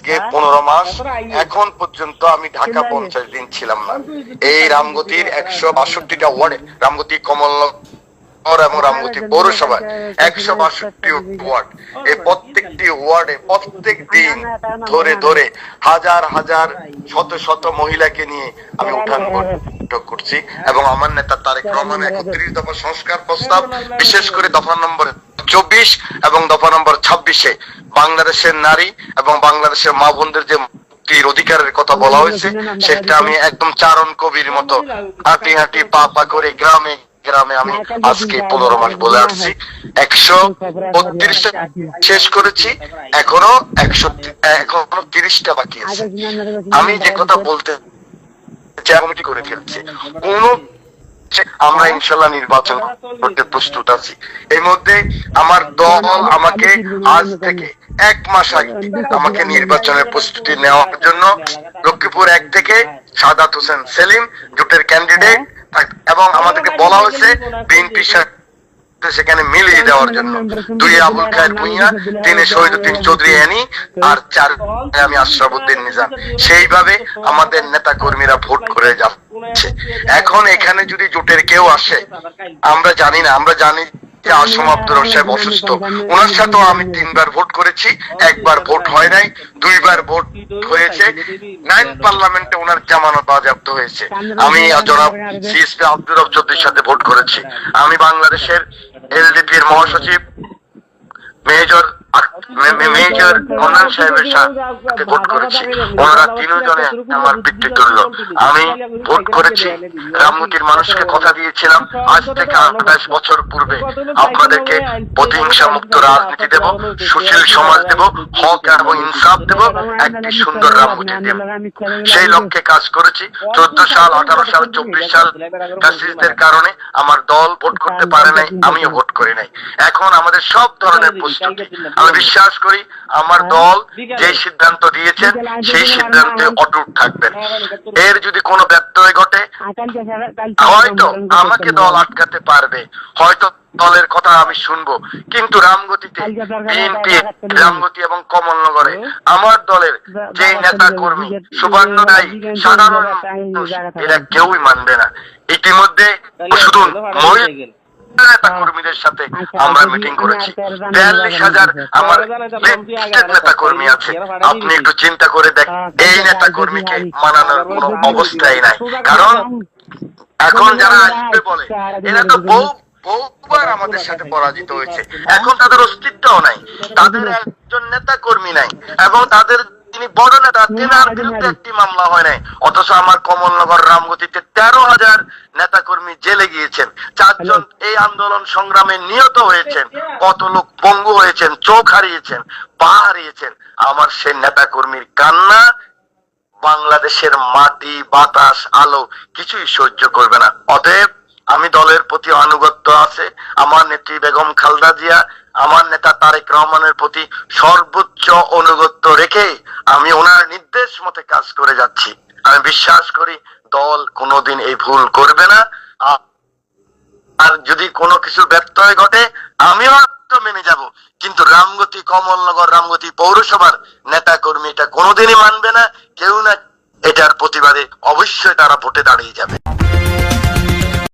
আজকে 15 মাস, এখন পর্যন্ত আমি ঢাকা 50 দিন ছিলাম না। এই রামগতির 162টা ওয়ার্ডে, রামগতি কমলনগর এবং রামগতি পৌরসভায় 162 ওয়ার্ড, এই প্রত্যেকটি ওয়ার্ডে প্রত্যেক দিন ধরে ধরে হাজার হাজার শত শত মহিলাকে নিয়ে আমি উঠান বৈঠক করছি এবং আমার নেতা তারেক রহমান 31 দফা সংস্কার প্রস্তাব, বিশেষ করে দফা নম্বর 24 এবং দফা নম্বর 26-এ বাংলাদেশের নারী এবং বাংলাদেশের মা বোনদের যে মুক্তির অধিকারের কথা বলা হয়েছে, সেটা আমি একদম চারণ কবির মতো হাঁটি হাঁটি পা পা করে গ্রামে গ্রামে আমি আজকে 15 মাস বলে আসছি। 132টা শেষ করেছি, এখনো 30টা বাকি আছে। আমি যে কথা বলতে কমিটি করে ফেলছে, কোন আমরা ইনশাল্লাহ নির্বাচন করতে প্রস্তুত আছি। এর মধ্যে আমার দল আমাকে আজ থেকে 1 মাস আগে আমাকে নির্বাচনের প্রস্তুতি নেওয়ার জন্য লক্ষ্মীপুর 1 থেকে সাদাত হোসেন সেলিম জোটের ক্যান্ডিডেট, এবং আমাদেরকে বলা হয়েছে বিএনপি সেখানে মিলিয়ে দেওয়ার জন্য 2 আবুল খায়ের ভুঁইয়া, 3 শহীদুদ্দিন চৌধুরী এনি, আর 4 আমি আশরাফুদ্দিন নিজাম। সেইভাবে আমাদের নেতা কর্মীরা ভোট করে যাচ্ছে। এখন এখানে যদি জোটের কেউ আসে, আমরা জানি না, আমরা জানি যে আসম আব্দুর রব সাহেব অসুস্থ, ওনার সাথেও আমি 3 বার ভোট করেছি, 1 বার ভোট হয় নাই, 2 বার ভোট হয়েছে। 9 পার্লামেন্টে ওনার জামানত বাজেয়াপ্ত হয়েছে। আমি জনাব সিএসপি আব্দুর রব চৌধুরীর সাথে ভোট করেছি। আমি বাংলাদেশের এলডিপির মহাসচিব মেজর কন্যান সাহেবের সাথে ভোট করেছি। ওনারা 3 জনে আমার পিতৃতুল্য। আমি ভোট করেছি, রামগতির মানুষকে কথা দিয়েছিলাম আজ থেকে 28 বছর পূর্বে আপনাদেরকে প্রতিহিংসা মুক্ত রাজনীতি দেব, সুশীল সমাজ দেব, হক এবং ইনসাফ দেব, একটি সুন্দর রামগতি দেব। সেই লক্ষ্যে কাজ করেছি। 14 সাল, 18 সাল, 24 সাল ফ্যাসিস্টদের কারণে আমার দল ভোট করতে পারে নাই, আমিও ভোট করি নাই। এখন আমাদের সব ধরনের প্রস্তুতি। আমি বিশ্বাস করি আমার দল যে সিদ্ধান্ত দিয়েছেন সেই সিদ্ধান্তে অটুট থাকবেন। এর যদি কোনো ব্যত্যয় ঘটে, হয়তো আমাকে দল আটকাতে পারবে, হয়তো দলের কথা আমি শুনবো, কিন্তু রামগতিতে বিএনপি, রামগতি এবং কমলনগরে আমার দলের যে নেতা কর্মী, শুভান্নদায়ী সাধারণ মানুষ, এরা কেউই মানবে না। ইতিমধ্যে শুধু নেতা কর্মীদের সাথে আমরা মিটিং করেছি। 42,000 আমার নেতা কর্মী আছে। আপনি একটু চিন্তা করে দেখ, এই নেতা কর্মীকে মানানোর কোন অবস্থাই নাই। কারণ এখন যারা আসবে বলে, এরা তো বহুবার আমাদের সাথে পরাজিত হয়েছে, এখন তাদের অস্তিত্বও নাই, তাদের একজন নেতা কর্মী নাই, এবং তাদের তিনি বড় নেতা, তেনার বিরুদ্ধে একটি মামলা হয় নাই। অথচ আমার কমলনগর রামগতিতে 13,000 নেতা কর্মী জেলে গিয়েছেন, 4 জন এই আন্দোলন সংগ্রামে নিহত হয়েছেন, কত লোক পঙ্গু হয়েছেন, চোখ হারিয়েছেন, পা হারিয়েছেন। আমার সেই নেতা কর্মীর কান্না বাংলাদেশের মাটি, বাতাস, আলো কিছুই সহ্য করবে না। অতএব আমি দলের প্রতি আনুগত্য আছে, আমার নেত্রী বেগম খালেদা জিয়া, আমার নেতা তারেক রহমানের প্রতি সর্বোচ্চ অনুগত্য রেখে আমি ওনার নির্দেশ মতে কাজ করে যাচ্ছি। আমি বিশ্বাস করি দল কোনোদিন এই ভুল করবে না। আর যদি কোনো কিছু ব্যত্যয় ঘটে, আমিও মেনে যাব, কিন্তু রামগতি, কমলনগর, রামগতি পৌরসভার নেতা কর্মী এটা কোনোদিনই মানবে না। কেউ না, এটার প্রতিবাদে অবশ্যই তারা ভোটে দাঁড়িয়ে যাবে।